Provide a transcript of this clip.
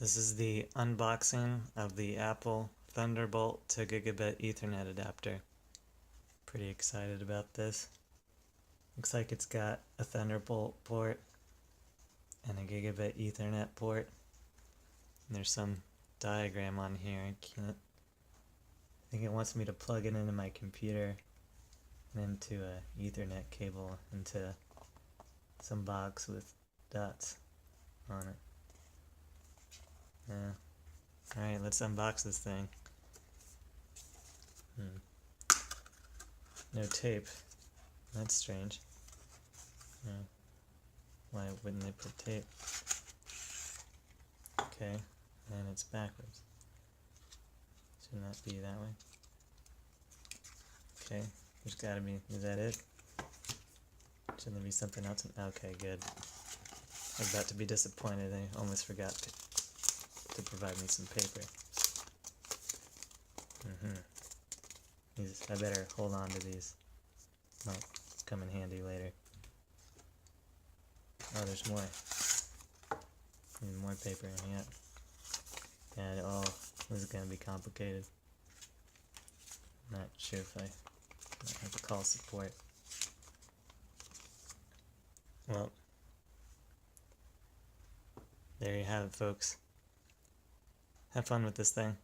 This is the unboxing of the Apple Thunderbolt to Gigabit Ethernet adapter. Pretty excited about this. Looks like it's got a Thunderbolt port and a Gigabit Ethernet port. And there's some diagram on here. I think it wants me to plug it into my computer and into a Ethernet cable into some box with dots on it. Yeah. Alright, let's unbox this thing. No tape. That's strange. Yeah. Why wouldn't they put tape? Okay, and it's backwards. Shouldn't that be that way? Okay, there's gotta be, is that it? Shouldn't there be something else? Okay, good. I was about to be disappointed. I almost forgot to provide me some paper. I better hold on to these. Might come in handy later. Oh, there's more. Need more paper in here. Yeah, this is gonna be complicated. Not sure if I might have to call support. Well, there you have it, folks. Have fun with this thing.